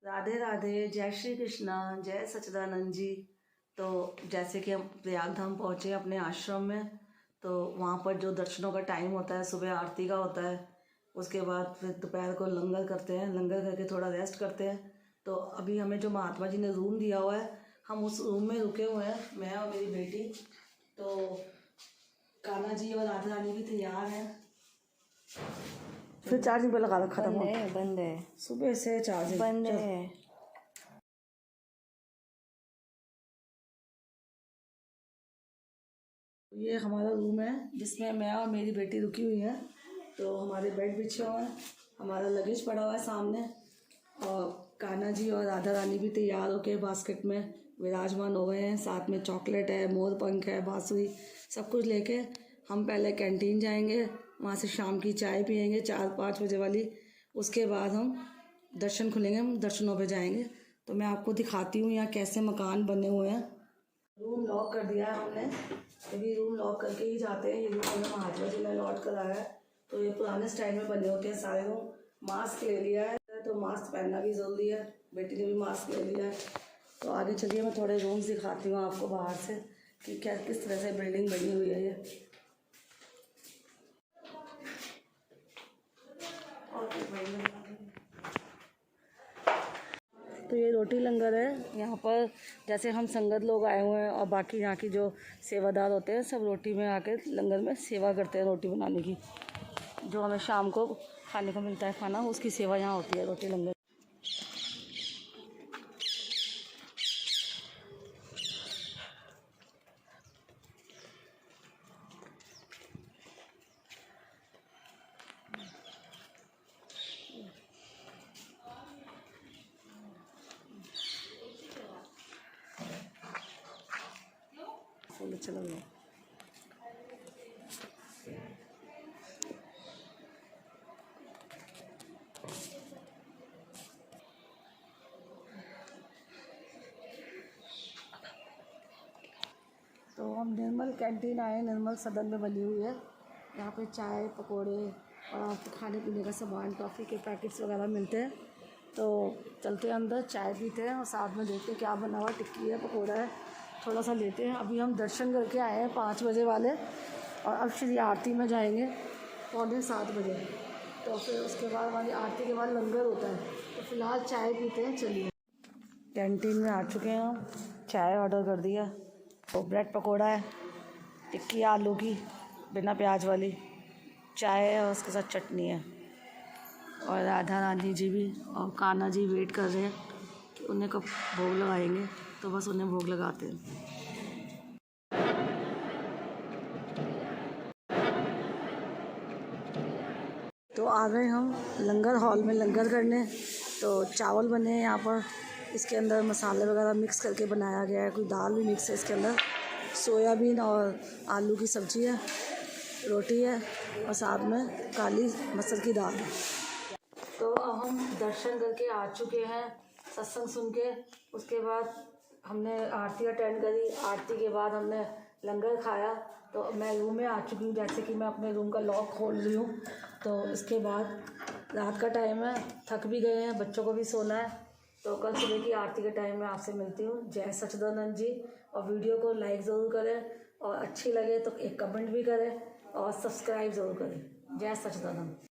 राधे राधे, जय श्री कृष्णा, जय सच्चिदानंद जी। तो जैसे कि हम प्रयाग धाम पहुँचे अपने आश्रम में, तो वहाँ पर जो दर्शनों का टाइम होता है, सुबह आरती का होता है, उसके बाद फिर दोपहर को लंगर करते हैं, लंगर करके थोड़ा रेस्ट करते हैं। तो अभी हमें जो महात्मा जी ने रूम दिया हुआ है, हम उस रूम में रुके हुए हैं, मैं और मेरी बेटी। तो कान्हा जी और राधा रानी भी तैयार हैं। फिर चार्जिंग पे लगा रखा था, बंद है, सुबह से चार्जिंग बंद है। ये हमारा रूम है जिसमें मैं और मेरी बेटी रुकी हुई है। तो हमारे बेड बिछे हुए हैं, हमारा लगेज पड़ा हुआ है सामने, और कान्हा जी और राधा रानी भी तैयार होके बास्केट में विराजमान हो गए हैं। साथ में चॉकलेट है, मोर पंख है, बांसुरी, सब कुछ लेके हम पहले कैंटीन जाएंगे, वहाँ से शाम की चाय पियेंगे 4-5 बजे वाली। उसके बाद हम दर्शन खुलेंगे, हम दर्शनों पे जाएंगे। तो मैं आपको दिखाती हूँ यहाँ कैसे मकान बने हुए हैं। रूम लॉक कर दिया है हमने, अभी रूम लॉक करके ही जाते हैं। ये रूम हमें महात्मा जी ने लॉट कराया है। तो ये पुराने स्टाइल में बने होते हैं सारे रूम। मास्क ले लिया है, तो मास्क पहनना भी ज़रूरी है, बेटी ने भी मास्क ले लिया है। तो आगे चलिए मैं थोड़े रूम्स दिखाती हूँ आपको बाहर से कि क्या किस तरह से बिल्डिंग बनी हुई है ये। तो ये रोटी लंगर है। यहाँ पर जैसे हम संगत लोग आए हुए हैं और बाकी यहाँ की जो सेवादार होते हैं, सब रोटी में आके लंगर में सेवा करते हैं रोटी बनाने की। जो हमें शाम को खाने को मिलता है खाना, उसकी सेवा यहाँ होती है रोटी लंगर। फूल चला गया। तो हम निर्मल कैंटीन आए, निर्मल सदन में बनी हुई है। यहाँ पे चाय, पकोड़े और आपको खाने पीने का सामान, टॉफ़ी के पैकेट्स वगैरह मिलते हैं। तो चलते हैं अंदर, चाय पीते हैं और साथ में देखते हैं क्या बना हुआ, टिक्की है, पकोड़ा है, थोड़ा सा लेते हैं। अभी हम दर्शन करके आए हैं 5 बजे वाले, और अब श्री आरती में जाएंगे 6:45 बजे। तो फिर उसके बाद हमारी आरती के बाद लंगर होता है। तो फिलहाल चाय पीते हैं, चलिए। कैंटीन में आ चुके हैं हम, चाय ऑर्डर कर दिया, तो ब्रेड पकोड़ा है, टिक्की आलू की बिना प्याज वाली, चाय है और उसके साथ चटनी है। और राधा रानी जी भी और कान्हा जी वेट कर रहे हैं कि उन्हें कब भोग लगाएंगे, तो बस उन्हें भोग लगाते हैं। तो आ गए हम लंगर हॉल में लंगर करने। तो चावल बने हैं यहाँ पर, इसके अंदर मसाले वगैरह मिक्स करके बनाया गया है, कोई दाल भी मिक्स है इसके अंदर, सोयाबीन और आलू की सब्ज़ी है, रोटी है और साथ में काली मसर की दाल है। तो अब हम दर्शन करके आ चुके हैं, सत्संग सुन के। उसके बाद हमने आरती अटेंड करी, आरती के बाद हमने लंगर खाया। तो मैं रूम में आ चुकी हूँ, जैसे कि मैं अपने रूम का लॉक खोल रही हूँ। तो इसके बाद रात का टाइम है, थक भी गए हैं, बच्चों को भी सोना है। तो कल सुबह की आरती के टाइम में आपसे मिलती हूँ। जय सच्चिदानंद जी। और वीडियो को लाइक ज़रूर करें, और अच्छी लगे तो एक कमेंट भी करें, और सब्सक्राइब ज़रूर करें। जय सच्चिदानंद।